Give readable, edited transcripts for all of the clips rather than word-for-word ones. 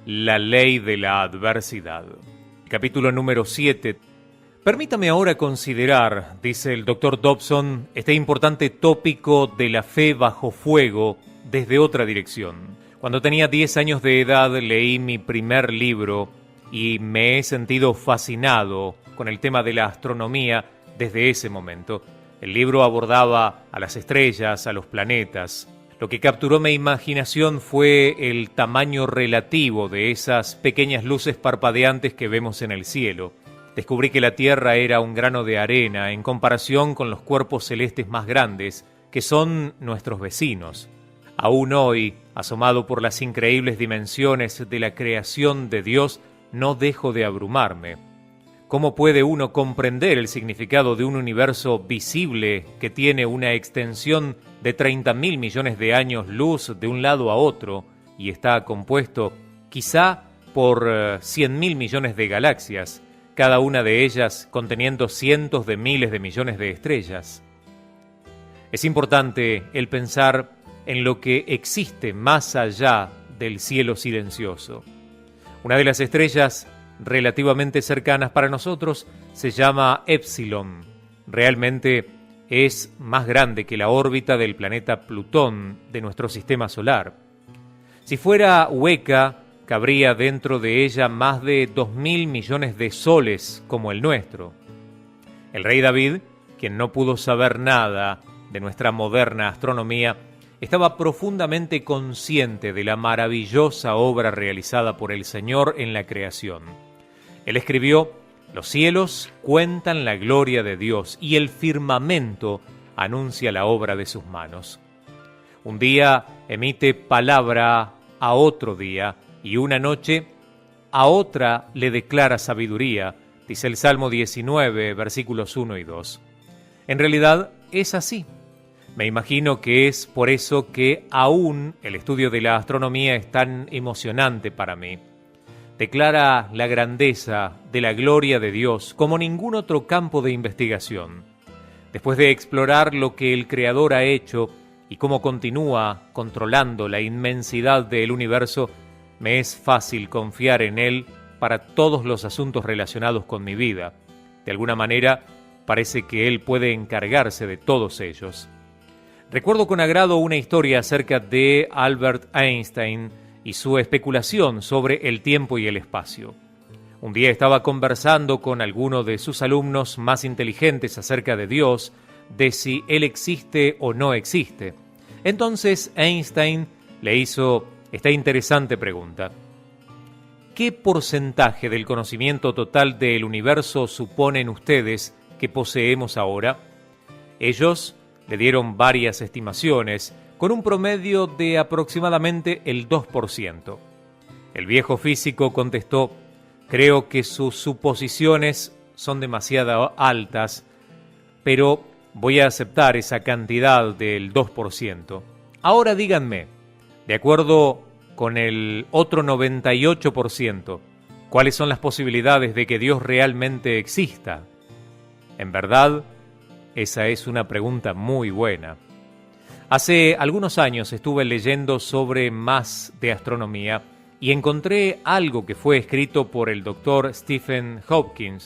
La ley de la adversidad. Capítulo número 7. Permítame ahora considerar, dice el Dr. Dobson, este importante tópico de la fe bajo fuego desde otra dirección. Cuando tenía 10 años de edad leí mi primer libro y me he sentido fascinado con el tema de la astronomía desde ese momento. El libro abordaba a las estrellas, a los planetas. Lo que capturó mi imaginación fue el tamaño relativo de esas pequeñas luces parpadeantes que vemos en el cielo. Descubrí que la Tierra era un grano de arena en comparación con los cuerpos celestes más grandes, que son nuestros vecinos. Aún hoy, asomado por las increíbles dimensiones de la creación de Dios, no dejo de abrumarme. ¿Cómo puede uno comprender el significado de un universo visible que tiene una extensión de 30.000 millones de años luz de un lado a otro y está compuesto quizá por 100.000 millones de galaxias, cada una de ellas conteniendo cientos de miles de millones de estrellas? Es importante el pensar en lo que existe más allá del cielo silencioso. Una de las estrellas relativamente cercanas para nosotros se llama Epsilon. Realmente es más grande que la órbita del planeta Plutón de nuestro sistema solar. Si fuera hueca, cabría dentro de ella más de 2.000 millones de soles como el nuestro. El rey David, quien no pudo saber nada de nuestra moderna astronomía, estaba profundamente consciente de la maravillosa obra realizada por el Señor en la creación. Él escribió: «Los cielos cuentan la gloria de Dios y el firmamento anuncia la obra de sus manos». Un día emite palabra a otro día y una noche a otra le declara sabiduría, dice el Salmo 19, versículos 1 y 2. En realidad es así. Me imagino que es por eso que aún el estudio de la astronomía es tan emocionante para mí. Declara la grandeza de la gloria de Dios como ningún otro campo de investigación. Después de explorar lo que el Creador ha hecho y cómo continúa controlando la inmensidad del universo, me es fácil confiar en Él para todos los asuntos relacionados con mi vida. De alguna manera, parece que Él puede encargarse de todos ellos. Recuerdo con agrado una historia acerca de Albert Einstein y su especulación sobre el tiempo y el espacio. Un día estaba conversando con alguno de sus alumnos más inteligentes acerca de Dios, de si Él existe o no existe. Entonces Einstein le hizo esta interesante pregunta: ¿qué porcentaje del conocimiento total del universo suponen ustedes que poseemos ahora? Ellos le dieron varias estimaciones, con un promedio de aproximadamente el 2%. El viejo físico contestó: «Creo que sus suposiciones son demasiado altas, pero voy a aceptar esa cantidad del 2%. Ahora díganme, de acuerdo con el otro 98%, ¿cuáles son las posibilidades de que Dios realmente exista?» En verdad, esa es una pregunta muy buena. Hace algunos años estuve leyendo sobre más de astronomía y encontré algo que fue escrito por el Dr. Stephen Hawking.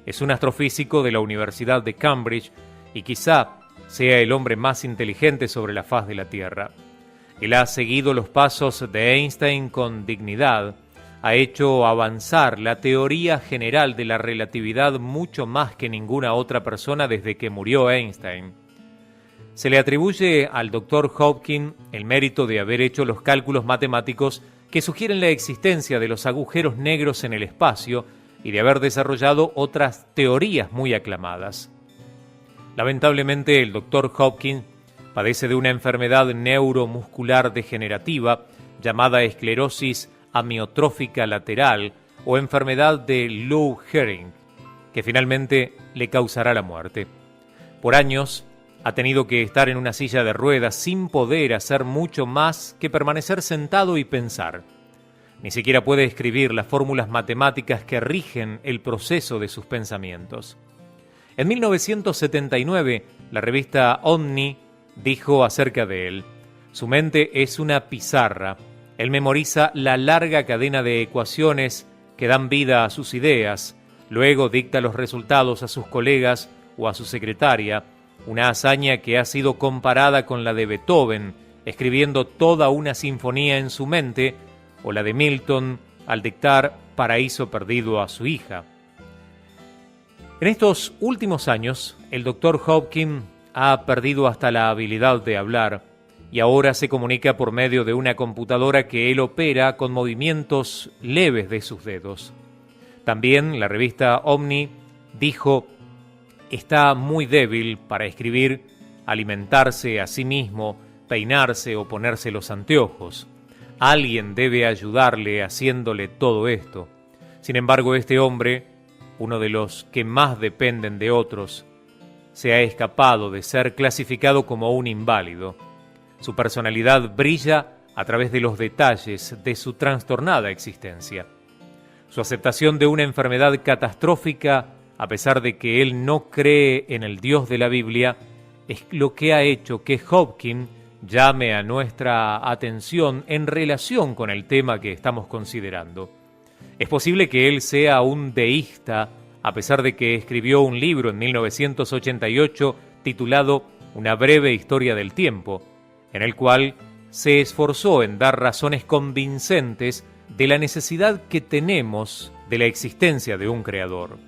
Es un astrofísico de la Universidad de Cambridge y quizá sea el hombre más inteligente sobre la faz de la Tierra. Él ha seguido los pasos de Einstein con dignidad, ha hecho avanzar la teoría general de la relatividad mucho más que ninguna otra persona desde que murió Einstein. Se le atribuye al Dr. Hawking el mérito de haber hecho los cálculos matemáticos que sugieren la existencia de los agujeros negros en el espacio y de haber desarrollado otras teorías muy aclamadas. Lamentablemente, el Dr. Hawking padece de una enfermedad neuromuscular degenerativa llamada esclerosis amiotrófica lateral o enfermedad de Lou Gehrig, que finalmente le causará la muerte. Por años ha tenido que estar en una silla de ruedas sin poder hacer mucho más que permanecer sentado y pensar. Ni siquiera puede escribir las fórmulas matemáticas que rigen el proceso de sus pensamientos. En 1979, la revista Omni dijo acerca de él: «Su mente es una pizarra. Él memoriza la larga cadena de ecuaciones que dan vida a sus ideas, luego dicta los resultados a sus colegas o a su secretaria, una hazaña que ha sido comparada con la de Beethoven, escribiendo toda una sinfonía en su mente, o la de Milton al dictar Paraíso Perdido a su hija. En estos últimos años, el Dr. Hopkins ha perdido hasta la habilidad de hablar y ahora se comunica por medio de una computadora que él opera con movimientos leves de sus dedos. También la revista Omni dijo: está muy débil para escribir, alimentarse a sí mismo, peinarse o ponerse los anteojos. Alguien debe ayudarle haciéndole todo esto. Sin embargo, este hombre, uno de los que más dependen de otros, se ha escapado de ser clasificado como un inválido. Su personalidad brilla a través de los detalles de su trastornada existencia. Su aceptación de una enfermedad catastrófica, a pesar de que él no cree en el Dios de la Biblia, es lo que ha hecho que Hopkins llame a nuestra atención en relación con el tema que estamos considerando. Es posible que él sea un deísta, a pesar de que escribió un libro en 1988 titulado Una breve historia del tiempo, en el cual se esforzó en dar razones convincentes de la necesidad que tenemos de la existencia de un creador.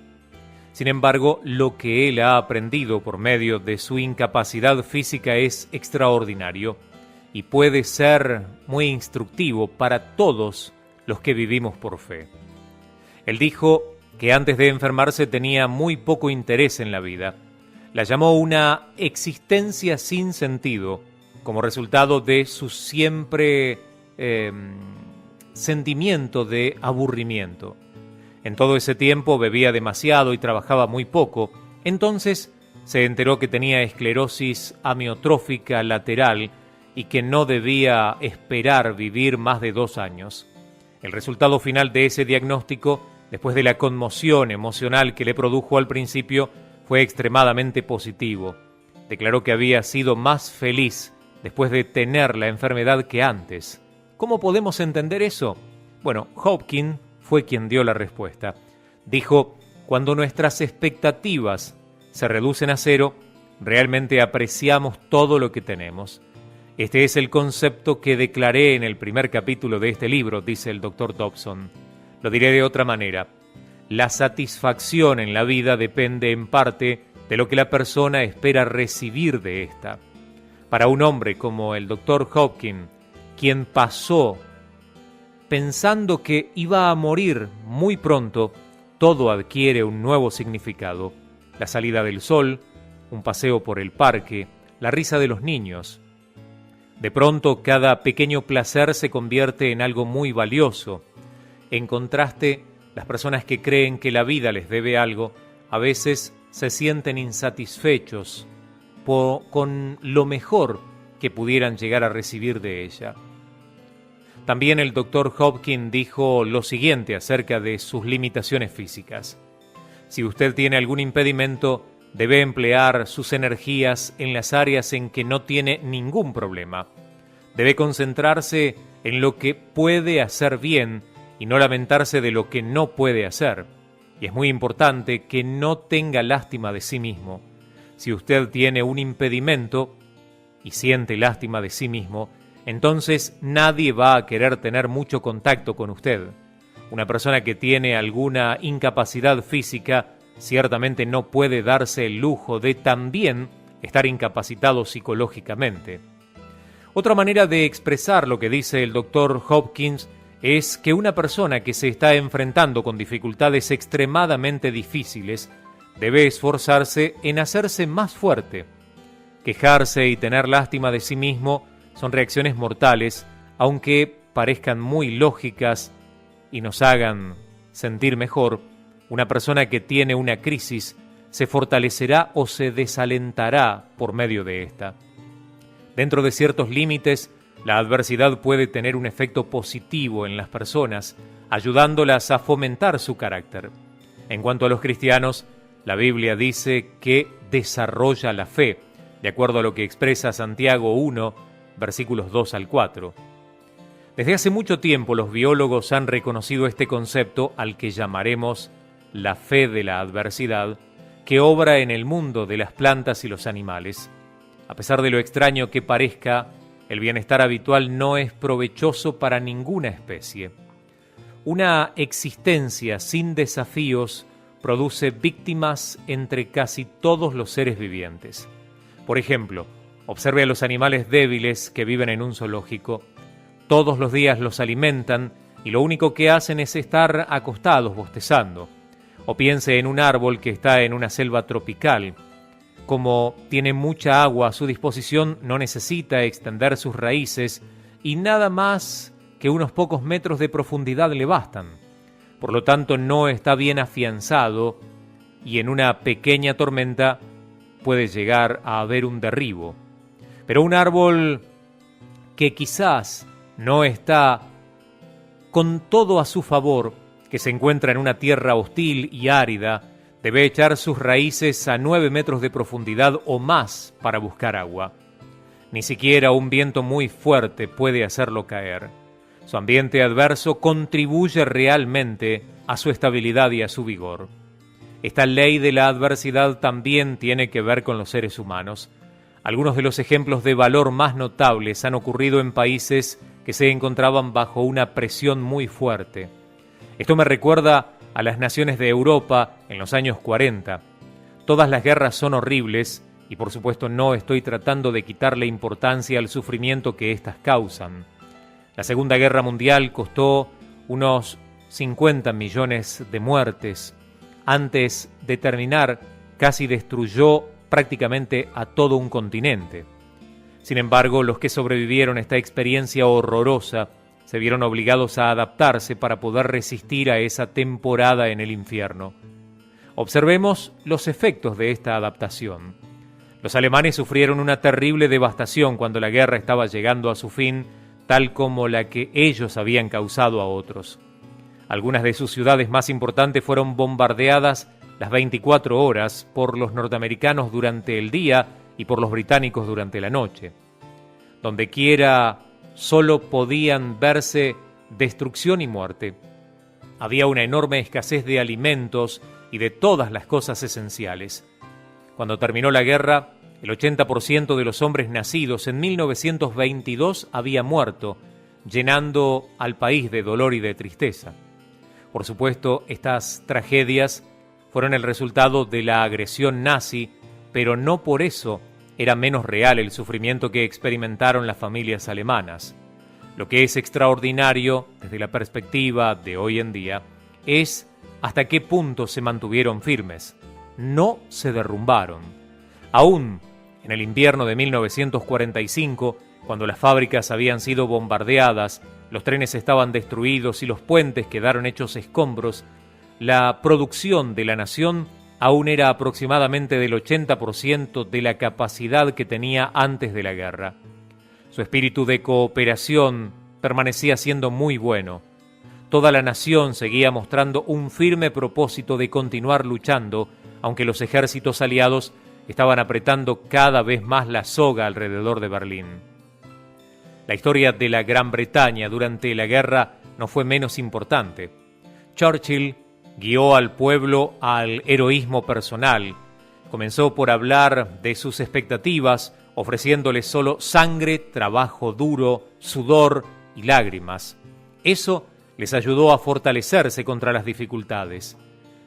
Sin embargo, lo que él ha aprendido por medio de su incapacidad física es extraordinario y puede ser muy instructivo para todos los que vivimos por fe. Él dijo que antes de enfermarse tenía muy poco interés en la vida. La llamó una existencia sin sentido, como resultado de su siempre sentimiento de aburrimiento. En todo ese tiempo bebía demasiado y trabajaba muy poco. Entonces se enteró que tenía esclerosis amiotrófica lateral y que no debía esperar vivir más de 2 años. El resultado final de ese diagnóstico, después de la conmoción emocional que le produjo al principio, fue extremadamente positivo. Declaró que había sido más feliz después de tener la enfermedad que antes. ¿Cómo podemos entender eso? Bueno, Hopkins fue quien dio la respuesta. Dijo: cuando nuestras expectativas se reducen a cero, realmente apreciamos todo lo que tenemos. Este es el concepto que declaré en el primer capítulo de este libro, dice el Dr. Dobson. Lo diré de otra manera. La satisfacción en la vida depende en parte de lo que la persona espera recibir de esta. Para un hombre como el Dr. Hopkins, quien pasó pensando que iba a morir muy pronto, todo adquiere un nuevo significado. La salida del sol, un paseo por el parque, la risa de los niños. De pronto, cada pequeño placer se convierte en algo muy valioso. En contraste, las personas que creen que la vida les debe algo, a veces se sienten insatisfechos con lo mejor que pudieran llegar a recibir de ella. También el Dr. Hopkins dijo lo siguiente acerca de sus limitaciones físicas. Si usted tiene algún impedimento, debe emplear sus energías en las áreas en que no tiene ningún problema. Debe concentrarse en lo que puede hacer bien y no lamentarse de lo que no puede hacer. Y es muy importante que no tenga lástima de sí mismo. Si usted tiene un impedimento y siente lástima de sí mismo, entonces nadie va a querer tener mucho contacto con usted. Una persona que tiene alguna incapacidad física ciertamente no puede darse el lujo de también estar incapacitado psicológicamente. Otra manera de expresar lo que dice el Dr. Hopkins es que una persona que se está enfrentando con dificultades extremadamente difíciles debe esforzarse en hacerse más fuerte. Quejarse y tener lástima de sí mismo son reacciones mortales, aunque parezcan muy lógicas y nos hagan sentir mejor. Una persona que tiene una crisis se fortalecerá o se desalentará por medio de esta. Dentro de ciertos límites, la adversidad puede tener un efecto positivo en las personas, ayudándolas a fomentar su carácter. En cuanto a los cristianos, la Biblia dice que desarrolla la fe, de acuerdo a lo que expresa Santiago 1, versículos 2 al 4. Desde hace mucho tiempo los biólogos han reconocido este concepto al que llamaremos la fe de la adversidad, que obra en el mundo de las plantas y los animales. A pesar de lo extraño que parezca, el bienestar habitual no es provechoso para ninguna especie. Una existencia sin desafíos produce víctimas entre casi todos los seres vivientes. Por ejemplo, observe a los animales débiles que viven en un zoológico. Todos los días los alimentan y lo único que hacen es estar acostados bostezando. O piense en un árbol que está en una selva tropical. Como tiene mucha agua a su disposición, no necesita extender sus raíces y nada más que unos pocos metros de profundidad le bastan. Por lo tanto, no está bien afianzado y en una pequeña tormenta puede llegar a haber un derribo. Pero un árbol que quizás no está con todo a su favor, que se encuentra en una tierra hostil y árida, debe echar sus raíces a 9 metros de profundidad o más para buscar agua. Ni siquiera un viento muy fuerte puede hacerlo caer. Su ambiente adverso contribuye realmente a su estabilidad y a su vigor. Esta ley de la adversidad también tiene que ver con los seres humanos. Algunos de los ejemplos de valor más notables han ocurrido en países que se encontraban bajo una presión muy fuerte. Esto me recuerda a las naciones de Europa en los años 40. Todas las guerras son horribles y por supuesto no estoy tratando de quitarle importancia al sufrimiento que éstas causan. La Segunda Guerra Mundial costó unos 50 millones de muertes. Antes de terminar, casi destruyó prácticamente a todo un continente. Sin embargo, los que sobrevivieron a esta experiencia horrorosa se vieron obligados a adaptarse para poder resistir a esa temporada en el infierno. Observemos los efectos de esta adaptación. Los alemanes sufrieron una terrible devastación cuando la guerra estaba llegando a su fin, tal como la que ellos habían causado a otros. Algunas de sus ciudades más importantes fueron bombardeadas las 24 horas por los norteamericanos durante el día y por los británicos durante la noche. Dondequiera solo podían verse destrucción y muerte. Había una enorme escasez de alimentos y de todas las cosas esenciales. Cuando terminó la guerra, el 80% de los hombres nacidos en 1922 había muerto, llenando al país de dolor y de tristeza. Por supuesto, estas tragedias fueron el resultado de la agresión nazi, pero no por eso era menos real el sufrimiento que experimentaron las familias alemanas. Lo que es extraordinario desde la perspectiva de hoy en día es hasta qué punto se mantuvieron firmes. No se derrumbaron. Aún en el invierno de 1945, cuando las fábricas habían sido bombardeadas, los trenes estaban destruidos y los puentes quedaron hechos escombros, la producción de la nación aún era aproximadamente del 80% de la capacidad que tenía antes de la guerra. Su espíritu de cooperación permanecía siendo muy bueno. Toda la nación seguía mostrando un firme propósito de continuar luchando, aunque los ejércitos aliados estaban apretando cada vez más la soga alrededor de Berlín. La historia de la Gran Bretaña durante la guerra no fue menos importante. Churchill guió al pueblo al heroísmo personal. Comenzó por hablar de sus expectativas, ofreciéndoles solo sangre, trabajo duro, sudor y lágrimas. Eso les ayudó a fortalecerse contra las dificultades.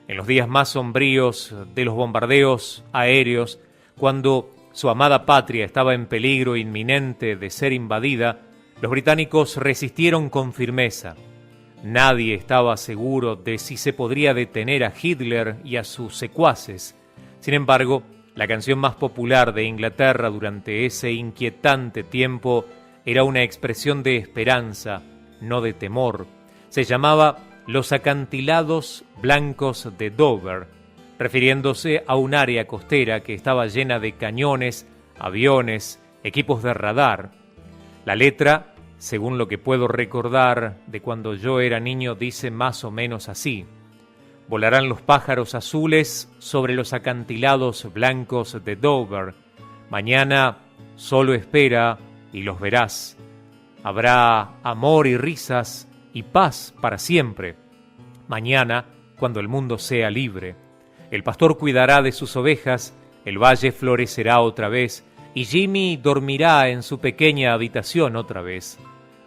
En los días más sombríos de los bombardeos aéreos, cuando su amada patria estaba en peligro inminente de ser invadida, los británicos resistieron con firmeza. Nadie estaba seguro de si se podría detener a Hitler y a sus secuaces. Sin embargo, la canción más popular de Inglaterra durante ese inquietante tiempo era una expresión de esperanza, no de temor. Se llamaba Los acantilados blancos de Dover, refiriéndose a un área costera que estaba llena de cañones, aviones, equipos de radar. La letra, según lo que puedo recordar de cuando yo era niño, dice más o menos así: volarán los pájaros azules sobre los acantilados blancos de Dover. Mañana solo espera y los verás. Habrá amor y risas y paz para siempre. Mañana, cuando el mundo sea libre, el pastor cuidará de sus ovejas, el valle florecerá otra vez, y Jimmy dormirá en su pequeña habitación otra vez.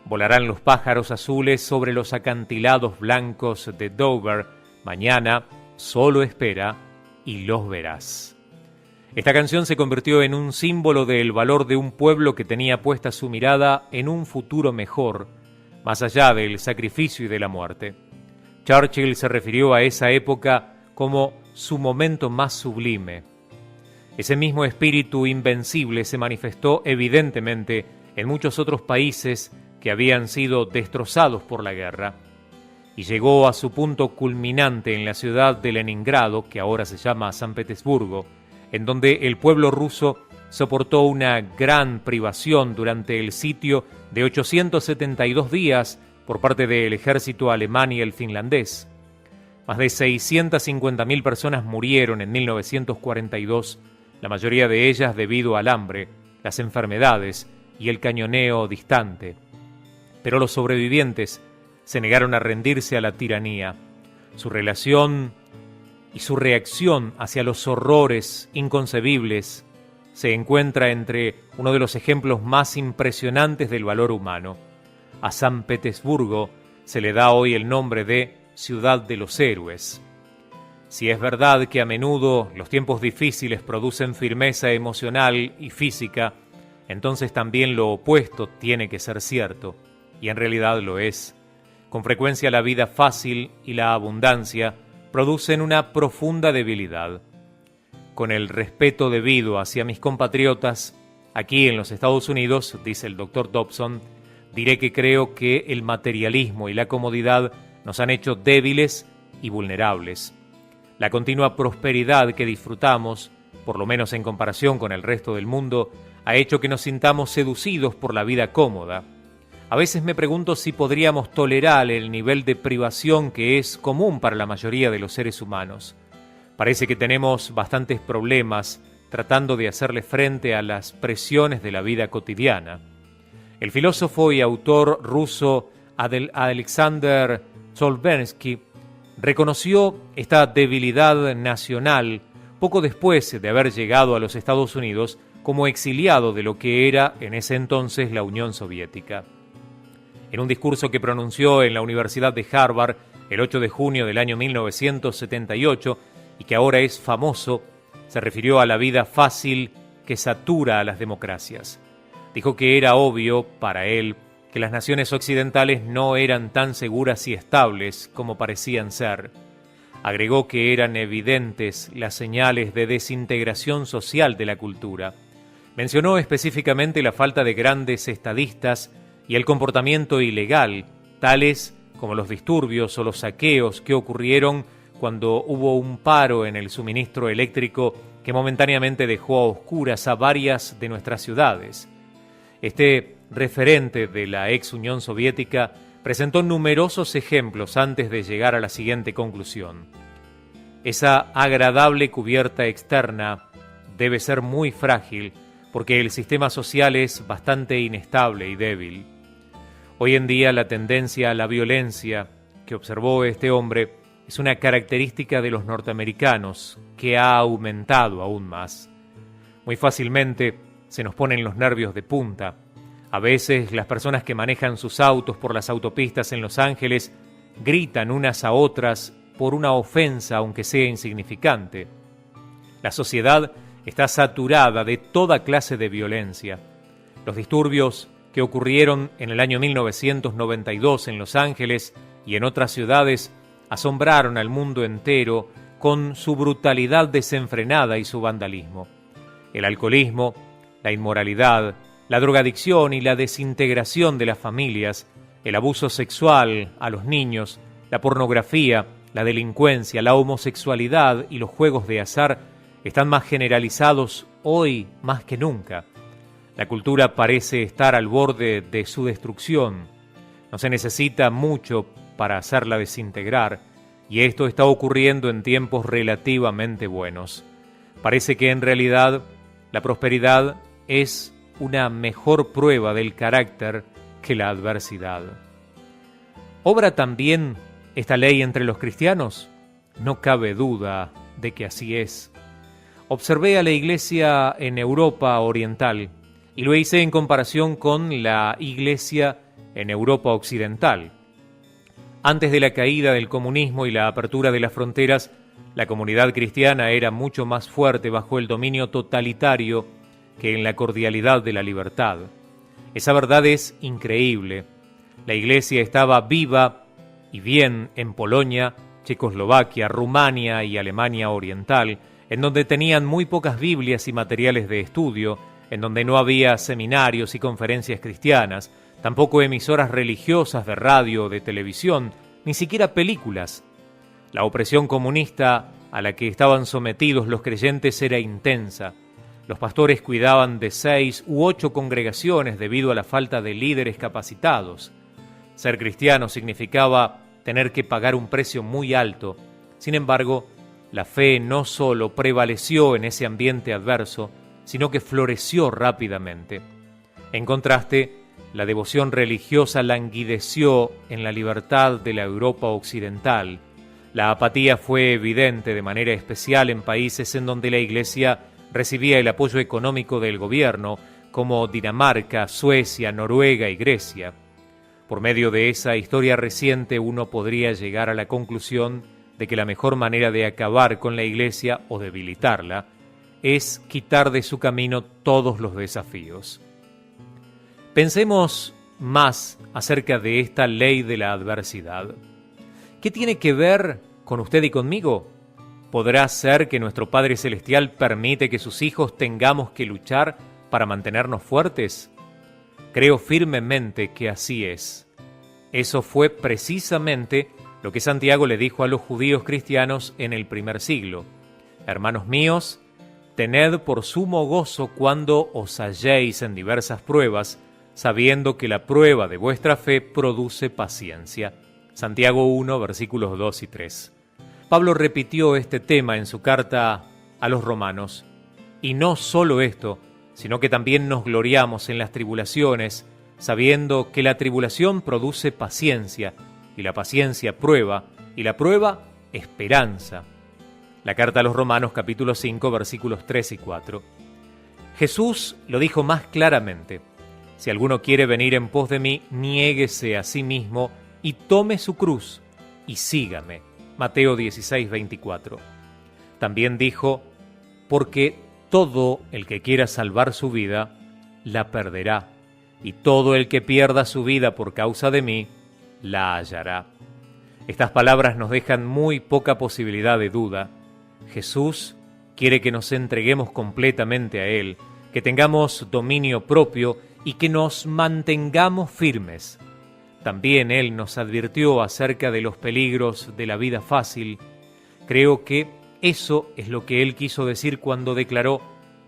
Volarán los pájaros azules sobre los acantilados blancos de Dover. Mañana solo espera y los verás. Esta canción se convirtió en un símbolo del valor de un pueblo que tenía puesta su mirada en un futuro mejor, más allá del sacrificio y de la muerte. Churchill se refirió a esa época como su momento más sublime. Ese mismo espíritu invencible se manifestó evidentemente en muchos otros países que habían sido destrozados por la guerra, y llegó a su punto culminante en la ciudad de Leningrado, que ahora se llama San Petersburgo, en donde el pueblo ruso soportó una gran privación durante el sitio de 872 días por parte del ejército alemán y el finlandés. Más de 650.000 personas murieron en 1942, la mayoría de ellas debido al hambre, las enfermedades y el cañoneo distante. Pero los sobrevivientes se negaron a rendirse a la tiranía. Su relación y su reacción hacia los horrores inconcebibles se encuentra entre uno de los ejemplos más impresionantes del valor humano. A San Petersburgo se le da hoy el nombre de Ciudad de los Héroes. Si es verdad que a menudo los tiempos difíciles producen firmeza emocional y física, entonces también lo opuesto tiene que ser cierto, y en realidad lo es. Con frecuencia la vida fácil y la abundancia producen una profunda debilidad. Con el respeto debido hacia mis compatriotas, aquí en los Estados Unidos, dice el Dr. Dobson, diré que creo que el materialismo y la comodidad nos han hecho débiles y vulnerables. La continua prosperidad que disfrutamos, por lo menos en comparación con el resto del mundo, ha hecho que nos sintamos seducidos por la vida cómoda. A veces me pregunto si podríamos tolerar el nivel de privación que es común para la mayoría de los seres humanos. Parece que tenemos bastantes problemas tratando de hacerle frente a las presiones de la vida cotidiana. El filósofo y autor ruso Alexander Solzhenitsyn reconoció esta debilidad nacional poco después de haber llegado a los Estados Unidos como exiliado de lo que era en ese entonces la Unión Soviética. En un discurso que pronunció en la Universidad de Harvard el 8 de junio del año 1978 y que ahora es famoso, se refirió a la vida fácil que satura a las democracias. Dijo que era obvio para él que las naciones occidentales no eran tan seguras y estables como parecían ser. Agregó que eran evidentes las señales de desintegración social de la cultura. Mencionó específicamente la falta de grandes estadistas y el comportamiento ilegal, tales como los disturbios o los saqueos que ocurrieron cuando hubo un paro en el suministro eléctrico que momentáneamente dejó a oscuras a varias de nuestras ciudades. Este referente de la ex Unión Soviética presentó numerosos ejemplos antes de llegar a la siguiente conclusión. Esa agradable cubierta externa debe ser muy frágil porque el sistema social es bastante inestable y débil. Hoy en día la tendencia a la violencia que observó este hombre es una característica de los norteamericanos que ha aumentado aún más. Muy fácilmente se nos ponen los nervios de punta. A veces las personas que manejan sus autos por las autopistas en Los Ángeles gritan unas a otras por una ofensa aunque sea insignificante. La sociedad está saturada de toda clase de violencia. Los disturbios que ocurrieron en el año 1992 en Los Ángeles y en otras ciudades asombraron al mundo entero con su brutalidad desenfrenada y su vandalismo. El alcoholismo, la inmoralidad, la drogadicción y la desintegración de las familias, el abuso sexual a los niños, la pornografía, la delincuencia, la homosexualidad y los juegos de azar están más generalizados hoy más que nunca. La cultura parece estar al borde de su destrucción. No se necesita mucho para hacerla desintegrar, y esto está ocurriendo en tiempos relativamente buenos. Parece que en realidad la prosperidad es una mejor prueba del carácter que la adversidad. ¿Obra también esta ley entre los cristianos? No cabe duda de que así es. Observé a la Iglesia en Europa Oriental y lo hice en comparación con la Iglesia en Europa Occidental. Antes de la caída del comunismo y la apertura de las fronteras, la comunidad cristiana era mucho más fuerte bajo el dominio totalitario que en la cordialidad de la libertad. Esa verdad es increíble. La Iglesia estaba viva y bien en Polonia, Checoslovaquia, Rumania y Alemania Oriental, en donde tenían muy pocas Biblias y materiales de estudio, en donde no había seminarios y conferencias cristianas, tampoco emisoras religiosas de radio o de televisión, ni siquiera películas. La opresión comunista a la que estaban sometidos los creyentes era intensa. Los pastores cuidaban de 6 u 8 congregaciones debido a la falta de líderes capacitados. Ser cristiano significaba tener que pagar un precio muy alto. Sin embargo, la fe no solo prevaleció en ese ambiente adverso, sino que floreció rápidamente. En contraste, la devoción religiosa languideció en la libertad de la Europa occidental. La apatía fue evidente de manera especial en países en donde la Iglesia recibía el apoyo económico del gobierno, como Dinamarca, Suecia, Noruega y Grecia. Por medio de esa historia reciente uno podría llegar a la conclusión de que la mejor manera de acabar con la Iglesia o debilitarla es quitar de su camino todos los desafíos. Pensemos más acerca de esta ley de la adversidad. ¿Qué tiene que ver con usted y conmigo? ¿Podrá ser que nuestro Padre Celestial permite que sus hijos tengamos que luchar para mantenernos fuertes? Creo firmemente que así es. Eso fue precisamente lo que Santiago le dijo a los judíos cristianos en el primer siglo. Hermanos míos, tened por sumo gozo cuando os halléis en diversas pruebas, sabiendo que la prueba de vuestra fe produce paciencia. Santiago 1, versículos 2 y 3. Pablo repitió este tema en su carta a los romanos. Y no solo esto, sino que también nos gloriamos en las tribulaciones, sabiendo que la tribulación produce paciencia, y la paciencia prueba, y la prueba esperanza. La carta a los Romanos capítulo 5 versículos 3 y 4. Jesús lo dijo más claramente: si alguno quiere venir en pos de mí, niéguese a sí mismo y tome su cruz y sígame. Mateo 16, 24. También dijo: porque todo el que quiera salvar su vida, la perderá, y todo el que pierda su vida por causa de mí, la hallará. Estas palabras nos dejan muy poca posibilidad de duda. Jesús quiere que nos entreguemos completamente a Él, que tengamos dominio propio y que nos mantengamos firmes. También Él nos advirtió acerca de los peligros de la vida fácil. Creo que eso es lo que Él quiso decir cuando declaró: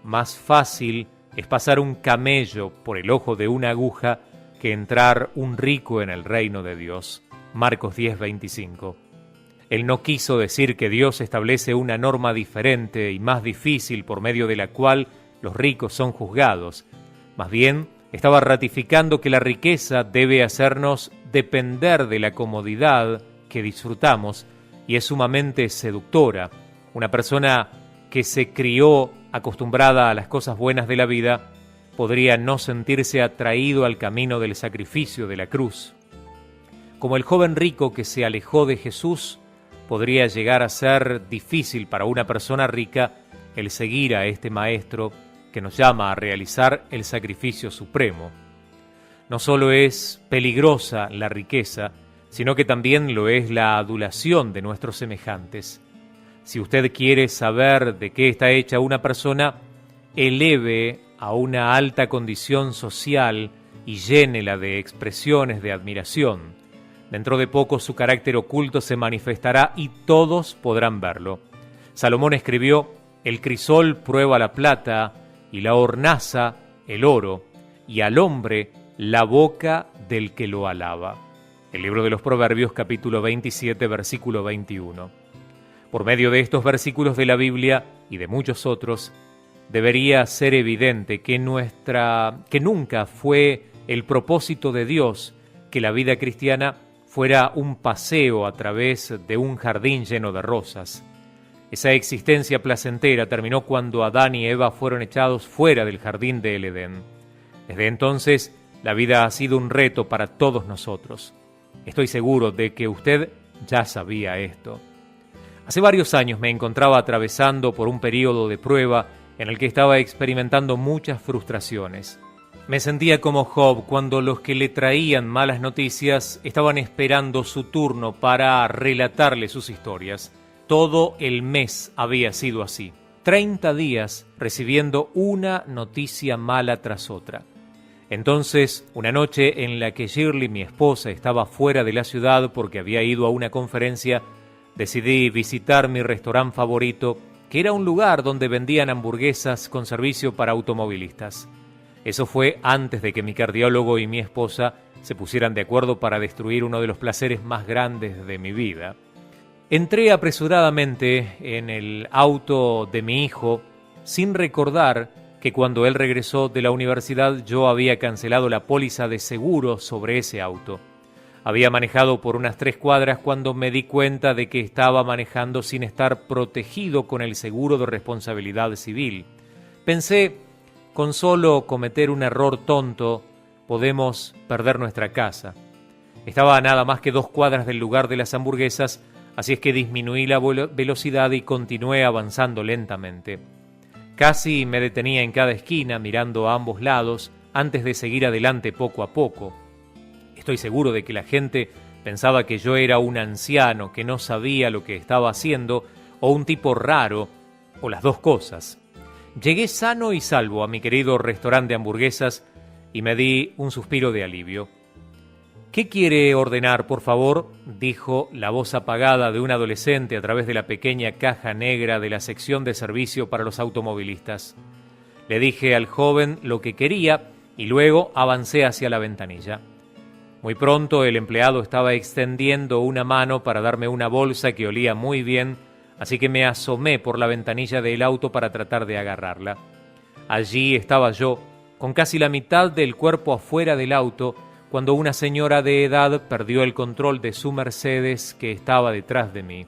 más fácil es pasar un camello por el ojo de una aguja que entrar un rico en el reino de Dios. Marcos 10, 25. Él no quiso decir que Dios establece una norma diferente y más difícil por medio de la cual los ricos son juzgados. Más bien, estaba ratificando que la riqueza debe hacernos depender de la comodidad que disfrutamos y es sumamente seductora. Una persona que se crió acostumbrada a las cosas buenas de la vida podría no sentirse atraído al camino del sacrificio de la cruz. Como el joven rico que se alejó de Jesús, podría llegar a ser difícil para una persona rica el seguir a este maestro que nos llama a realizar el sacrificio supremo. No solo es peligrosa la riqueza, sino que también lo es la adulación de nuestros semejantes. Si usted quiere saber de qué está hecha una persona, eleve a una alta condición social y llénela de expresiones de admiración. Dentro de poco su carácter oculto se manifestará y todos podrán verlo. Salomón escribió: el crisol prueba la plata y la hornaza el oro, y al hombre la boca del que lo alaba. El libro de los Proverbios, capítulo 27, versículo 21. Por medio de estos versículos de la Biblia y de muchos otros, debería ser evidente que nunca fue el propósito de Dios que la vida cristiana fuera un paseo a través de un jardín lleno de rosas. Esa existencia placentera terminó cuando Adán y Eva fueron echados fuera del jardín del Edén. Desde entonces, la vida ha sido un reto para todos nosotros. Estoy seguro de que usted ya sabía esto. Hace varios años me encontraba atravesando por un periodo de prueba en el que estaba experimentando muchas frustraciones. Me sentía como Job cuando los que le traían malas noticias estaban esperando su turno para relatarle sus historias. Todo el mes había sido así. 30 días recibiendo una noticia mala tras otra. Entonces, una noche en la que Shirley, mi esposa, estaba fuera de la ciudad porque había ido a una conferencia, decidí visitar mi restaurante favorito, que era un lugar donde vendían hamburguesas con servicio para automovilistas. Eso fue antes de que mi cardiólogo y mi esposa se pusieran de acuerdo para destruir uno de los placeres más grandes de mi vida. Entré apresuradamente en el auto de mi hijo sin recordar que cuando él regresó de la universidad yo había cancelado la póliza de seguro sobre ese auto. Había manejado por unas 3 cuadras cuando me di cuenta de que estaba manejando sin estar protegido con el seguro de responsabilidad civil. Pensé, con solo cometer un error tonto, podemos perder nuestra casa. Estaba a nada más que 2 cuadras del lugar de las hamburguesas, así es que disminuí la velocidad y continué avanzando lentamente. Casi me detenía en cada esquina mirando a ambos lados antes de seguir adelante poco a poco. Estoy seguro de que la gente pensaba que yo era un anciano que no sabía lo que estaba haciendo o un tipo raro, o las dos cosas. Llegué sano y salvo a mi querido restaurante de hamburguesas y me di un suspiro de alivio. «¿Qué quiere ordenar, por favor?», dijo la voz apagada de un adolescente a través de la pequeña caja negra de la sección de servicio para los automovilistas. Le dije al joven lo que quería y luego avancé hacia la ventanilla. Muy pronto el empleado estaba extendiendo una mano para darme una bolsa que olía muy bien, así que me asomé por la ventanilla del auto para tratar de agarrarla. Allí estaba yo, con casi la mitad del cuerpo afuera del auto, cuando una señora de edad perdió el control de su Mercedes que estaba detrás de mí.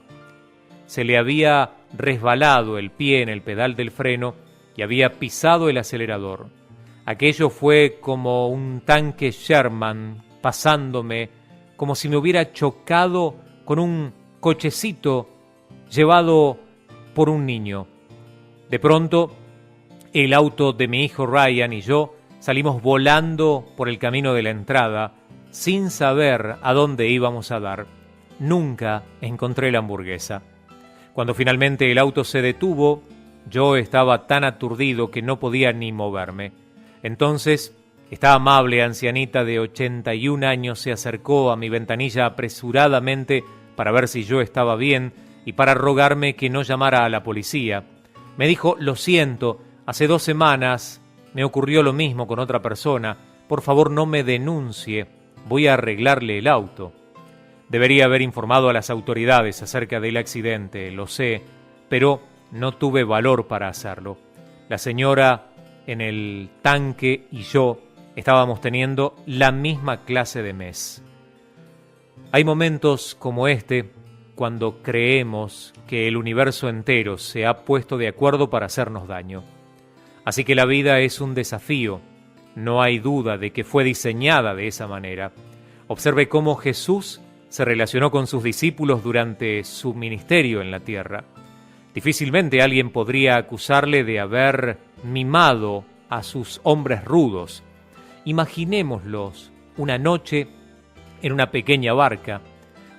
Se le había resbalado el pie en el pedal del freno y había pisado el acelerador. Aquello fue como un tanque Sherman pasándome, como si me hubiera chocado con un cochecito llevado por un niño. De pronto, el auto de mi hijo Ryan y yo salimos volando por el camino de la entrada, sin saber a dónde íbamos a dar. Nunca encontré la hamburguesa. Cuando finalmente el auto se detuvo, yo estaba tan aturdido que no podía ni moverme. Entonces, esta amable ancianita de 81 años se acercó a mi ventanilla apresuradamente para ver si yo estaba bien y para rogarme que no llamara a la policía. Me dijo: «Lo siento, hace 2 semanas me ocurrió lo mismo con otra persona. Por favor, no me denuncie. Voy a arreglarle el auto». Debería haber informado a las autoridades acerca del accidente, lo sé, pero no tuve valor para hacerlo. La señora en el tanque y yo estábamos teniendo la misma clase de mes. Hay momentos como este cuando creemos que el universo entero se ha puesto de acuerdo para hacernos daño. Así que la vida es un desafío. No hay duda de que fue diseñada de esa manera. Observe cómo Jesús se relacionó con sus discípulos durante su ministerio en la tierra. Difícilmente alguien podría acusarle de haber mimado a sus hombres rudos. Imaginémoslos una noche en una pequeña barca.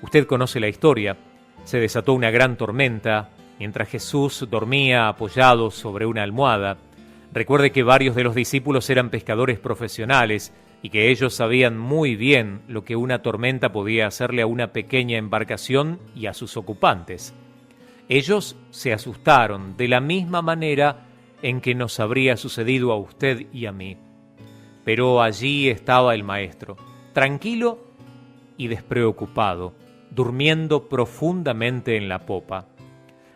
Usted conoce la historia. Se desató una gran tormenta mientras Jesús dormía apoyado sobre una almohada. Recuerde que varios de los discípulos eran pescadores profesionales y que ellos sabían muy bien lo que una tormenta podía hacerle a una pequeña embarcación y a sus ocupantes. Ellos se asustaron de la misma manera en que nos habría sucedido a usted y a mí. Pero allí estaba el maestro, tranquilo y despreocupado, durmiendo profundamente en la popa.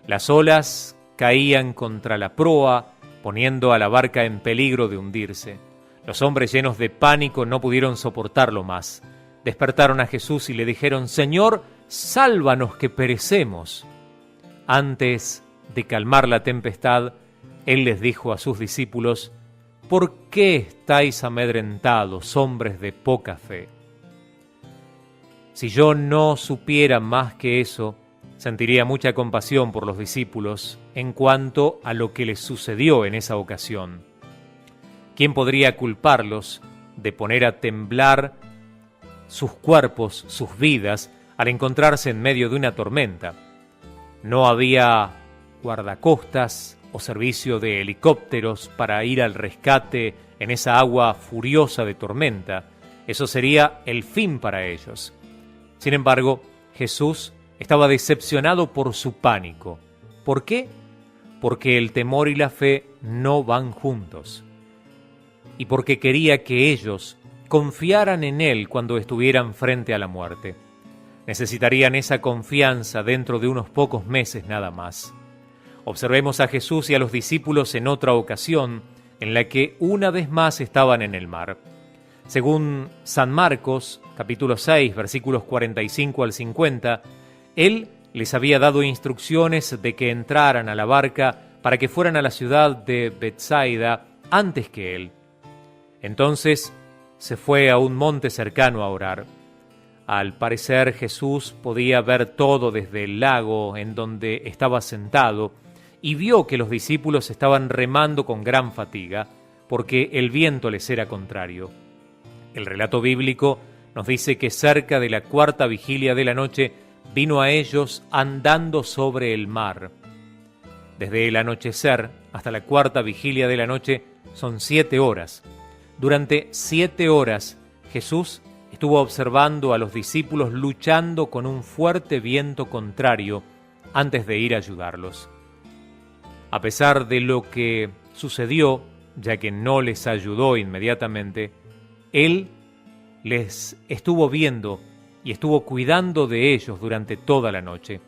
Las olas caían contra la proa, poniendo a la barca en peligro de hundirse. Los hombres, llenos de pánico, no pudieron soportarlo más. Despertaron a Jesús y le dijeron: «Señor, sálvanos que perecemos». Antes de calmar la tempestad, Él les dijo a sus discípulos: «¿Por qué estáis amedrentados, hombres de poca fe?». Si yo no supiera más que eso, sentiría mucha compasión por los discípulos en cuanto a lo que les sucedió en esa ocasión. ¿Quién podría culparlos de poner a temblar sus cuerpos, sus vidas, al encontrarse en medio de una tormenta? No había guardacostas o servicio de helicópteros para ir al rescate en esa agua furiosa de tormenta. Eso sería el fin para ellos. Sin embargo, Jesús estaba decepcionado por su pánico. ¿Por qué? Porque el temor y la fe no van juntos. Y porque quería que ellos confiaran en Él cuando estuvieran frente a la muerte. Necesitarían esa confianza dentro de unos pocos meses nada más. Observemos a Jesús y a los discípulos en otra ocasión, en la que una vez más estaban en el mar. Según San Marcos, capítulo 6, versículos 45 al 50, Él les había dado instrucciones de que entraran a la barca para que fueran a la ciudad de Betsaida antes que Él. Entonces se fue a un monte cercano a orar. Al parecer Jesús podía ver todo desde el lago en donde estaba sentado y vio que los discípulos estaban remando con gran fatiga porque el viento les era contrario. El relato bíblico nos dice que cerca de la cuarta vigilia de la noche vino a ellos andando sobre el mar. Desde el anochecer hasta la cuarta vigilia de la noche son 7 horas. Durante 7 horas Jesús estuvo observando a los discípulos luchando con un fuerte viento contrario antes de ir a ayudarlos. A pesar de lo que sucedió, ya que no les ayudó inmediatamente, Él les estuvo viendo y estuvo cuidando de ellos durante toda la noche.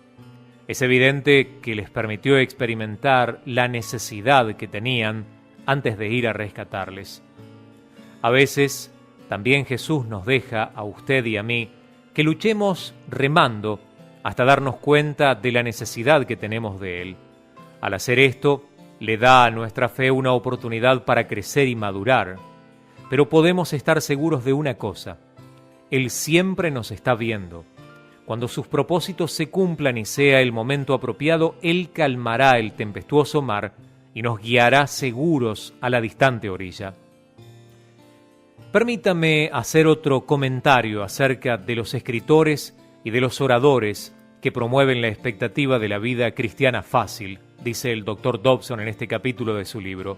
Es evidente que les permitió experimentar la necesidad que tenían antes de ir a rescatarles. A veces, también Jesús nos deja a usted y a mí que luchemos remando hasta darnos cuenta de la necesidad que tenemos de Él. Al hacer esto, le da a nuestra fe una oportunidad para crecer y madurar. Pero podemos estar seguros de una cosa: Él siempre nos está viendo. Cuando sus propósitos se cumplan y sea el momento apropiado, Él calmará el tempestuoso mar y nos guiará seguros a la distante orilla. Permítame hacer otro comentario acerca de los escritores y de los oradores que promueven la expectativa de la vida cristiana fácil, dice el Dr. Dobson en este capítulo de su libro.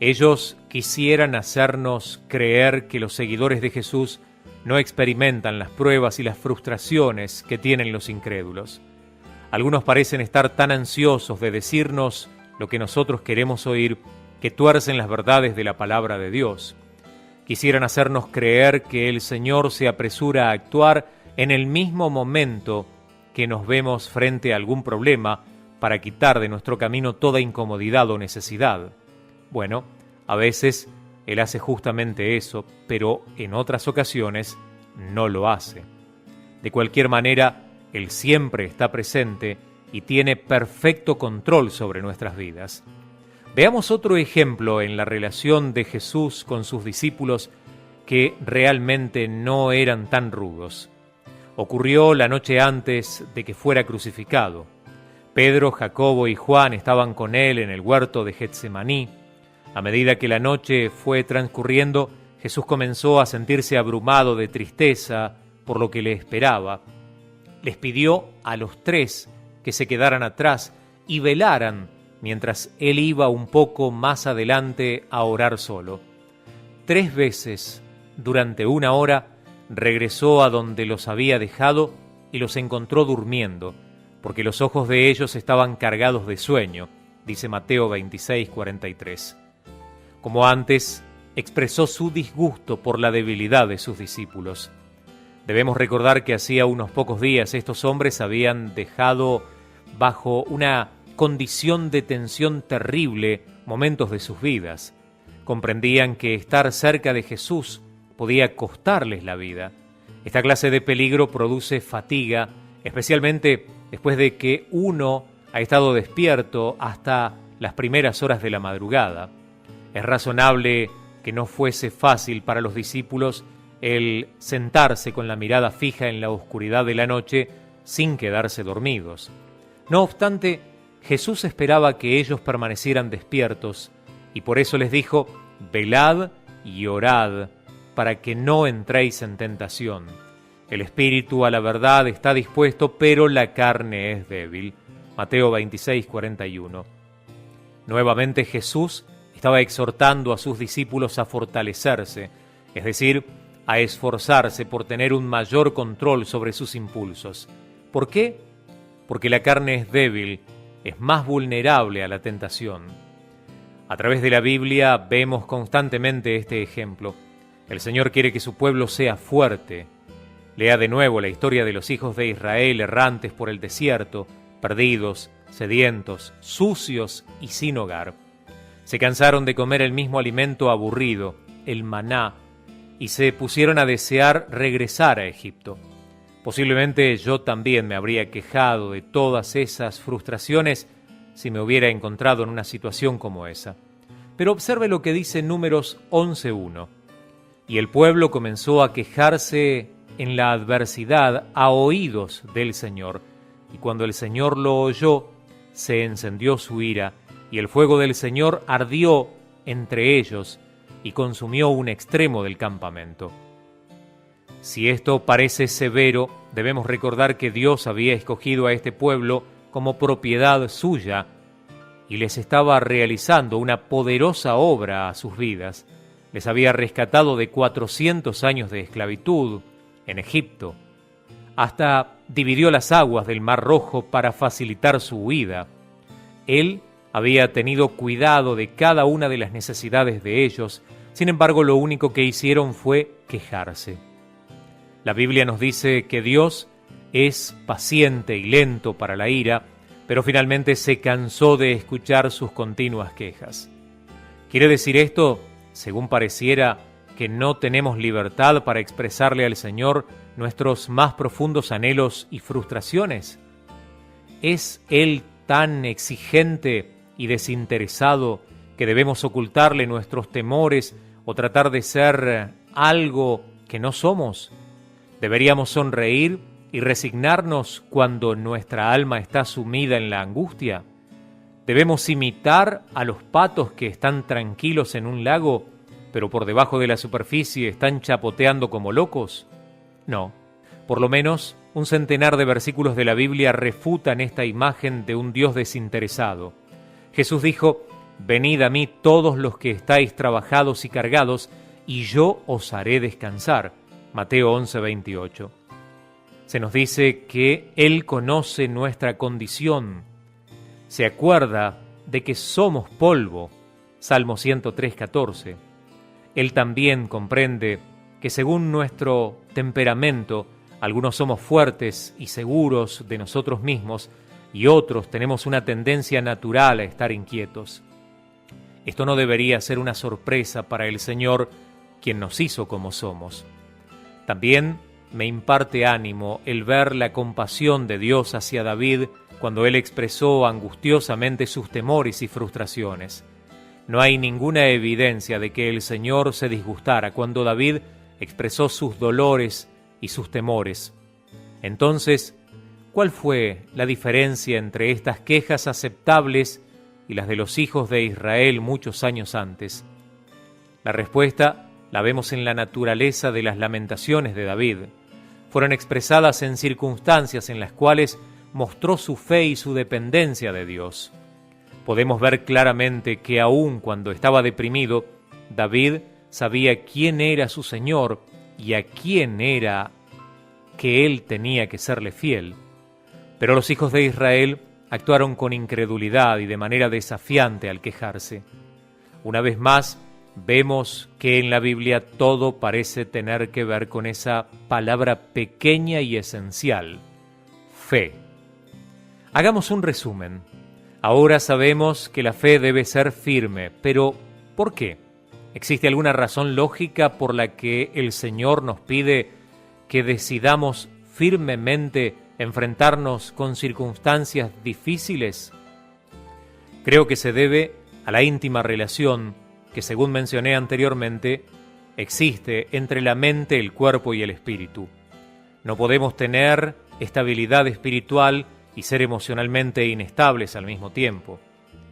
Ellos quisieran hacernos creer que los seguidores de Jesús no experimentan las pruebas y las frustraciones que tienen los incrédulos. Algunos parecen estar tan ansiosos de decirnos lo que nosotros queremos oír que tuercen las verdades de la palabra de Dios. Quisieran hacernos creer que el Señor se apresura a actuar en el mismo momento que nos vemos frente a algún problema para quitar de nuestro camino toda incomodidad o necesidad. Bueno, a veces Él hace justamente eso, pero en otras ocasiones no lo hace. De cualquier manera, Él siempre está presente y tiene perfecto control sobre nuestras vidas. Veamos otro ejemplo en la relación de Jesús con sus discípulos que realmente no eran tan rudos. Ocurrió la noche antes de que fuera crucificado. Pedro, Jacobo y Juan estaban con Él en el huerto de Getsemaní. A medida que la noche fue transcurriendo, Jesús comenzó a sentirse abrumado de tristeza por lo que le esperaba. Les pidió a los 3 que se quedaran atrás y velaran mientras Él iba un poco más adelante a orar solo. 3 veces, durante 1 hora, regresó a donde los había dejado y los encontró durmiendo, porque los ojos de ellos estaban cargados de sueño, dice Mateo 26:43. Como antes, expresó su disgusto por la debilidad de sus discípulos. Debemos recordar que hacía unos pocos días estos hombres habían dejado bajo una condición de tensión terrible momentos de sus vidas. comprendían que estar cerca de Jesús podía costarles la vida. Esta clase de peligro produce fatiga, especialmente después de que uno ha estado despierto hasta las primeras horas de la madrugada. Es razonable que no fuese fácil para los discípulos el sentarse con la mirada fija en la oscuridad de la noche sin quedarse dormidos. No obstante, Jesús esperaba que ellos permanecieran despiertos y por eso les dijo: velad y orad para que no entréis en tentación. El espíritu a la verdad está dispuesto, pero la carne es débil. Mateo 26:41. Nuevamente Jesús estaba exhortando a sus discípulos a fortalecerse, es decir, a esforzarse por tener un mayor control sobre sus impulsos. ¿Por qué? Porque la carne es débil, es más vulnerable a la tentación. A través de la Biblia vemos constantemente este ejemplo. El Señor quiere que su pueblo sea fuerte. Lea de nuevo la historia de los hijos de Israel errantes por el desierto, perdidos, sedientos, sucios y sin hogar. Se cansaron de comer el mismo alimento aburrido, el maná, y se pusieron a desear regresar a Egipto. Posiblemente yo también me habría quejado de todas esas frustraciones si me hubiera encontrado en una situación como esa. Pero observe lo que dice Números 11:1. Y el pueblo comenzó a quejarse en la adversidad a oídos del Señor. Y cuando el Señor lo oyó, se encendió su ira, y el fuego del Señor ardió entre ellos y consumió un extremo del campamento. Si esto parece severo, debemos recordar que Dios había escogido a este pueblo como propiedad suya y les estaba realizando una poderosa obra a sus vidas. Les había rescatado de 400 años de esclavitud en Egipto. Hasta dividió las aguas del Mar Rojo para facilitar su huida. Él había tenido cuidado de cada una de las necesidades de ellos, sin embargo, lo único que hicieron fue quejarse. La Biblia nos dice que Dios es paciente y lento para la ira, pero finalmente se cansó de escuchar sus continuas quejas. ¿Quiere decir esto, según pareciera, que no tenemos libertad para expresarle al Señor nuestros más profundos anhelos y frustraciones? ¿Es Él tan exigente y desinteresado que debemos ocultarle nuestros temores o tratar de ser algo que no somos? ¿Deberíamos sonreír y resignarnos cuando nuestra alma está sumida en la angustia? ¿Debemos imitar a los patos que están tranquilos en un lago, pero por debajo de la superficie están chapoteando como locos? No. Por lo menos un centenar de versículos de la Biblia refutan esta imagen de un Dios desinteresado. Jesús dijo: venid a mí todos los que estáis trabajados y cargados, y yo os haré descansar. Mateo 11:28. Se nos dice que Él conoce nuestra condición. Se acuerda de que somos polvo. Salmo 103:14. Él también comprende que según nuestro temperamento, algunos somos fuertes y seguros de nosotros mismos y otros tenemos una tendencia natural a estar inquietos. Esto no debería ser una sorpresa para el Señor, quien nos hizo como somos. También me imparte ánimo el ver la compasión de Dios hacia David cuando él expresó angustiosamente sus temores y frustraciones. No hay ninguna evidencia de que el Señor se disgustara cuando David expresó sus dolores y sus temores. Entonces, ¿cuál fue la diferencia entre estas quejas aceptables y las de los hijos de Israel muchos años antes? La respuesta la vemos en la naturaleza de las lamentaciones de David. Fueron expresadas en circunstancias en las cuales mostró su fe y su dependencia de Dios. Podemos ver claramente que aun cuando estaba deprimido, David sabía quién era su Señor y a quién era que él tenía que serle fiel. Pero los hijos de Israel actuaron con incredulidad y de manera desafiante al quejarse. Una vez más, vemos que en la Biblia todo parece tener que ver con esa palabra pequeña y esencial: fe. Hagamos un resumen. Ahora sabemos que la fe debe ser firme, pero ¿por qué? ¿Existe alguna razón lógica por la que el Señor nos pide que decidamos firmemente enfrentarnos con circunstancias difíciles? Creo que se debe a la íntima relación que, según mencioné anteriormente, existe entre la mente, el cuerpo y el espíritu. No podemos tener estabilidad espiritual y ser emocionalmente inestables al mismo tiempo.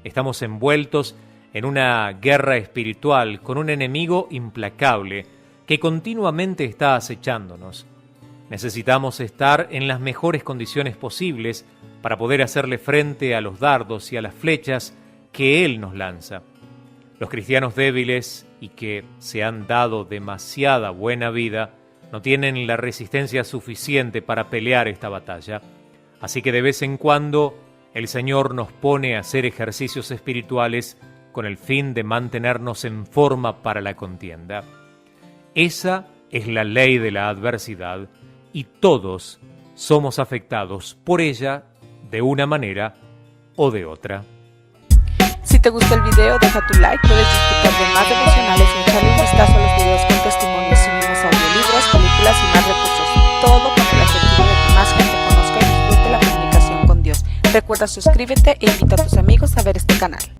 Estamos envueltos en una guerra espiritual con un enemigo implacable que continuamente está acechándonos. Necesitamos estar en las mejores condiciones posibles para poder hacerle frente a los dardos y a las flechas que Él nos lanza. Los cristianos débiles y que se han dado demasiada buena vida no tienen la resistencia suficiente para pelear esta batalla. Así que de vez en cuando el Señor nos pone a hacer ejercicios espirituales con el fin de mantenernos en forma para la contienda. Esa es la ley de la adversidad y todos somos afectados por ella de una manera o de otra. Si te gustó el video, deja tu like, puedes disfrutar de más devocionales y echarle un vistazo a los videos con testimonios. Subimos audiolibros, películas y más recursos. Todo con el objetivo de que más gente conozca y disfrute la comunicación con Dios. Recuerda suscríbete e invita a tus amigos a ver este canal.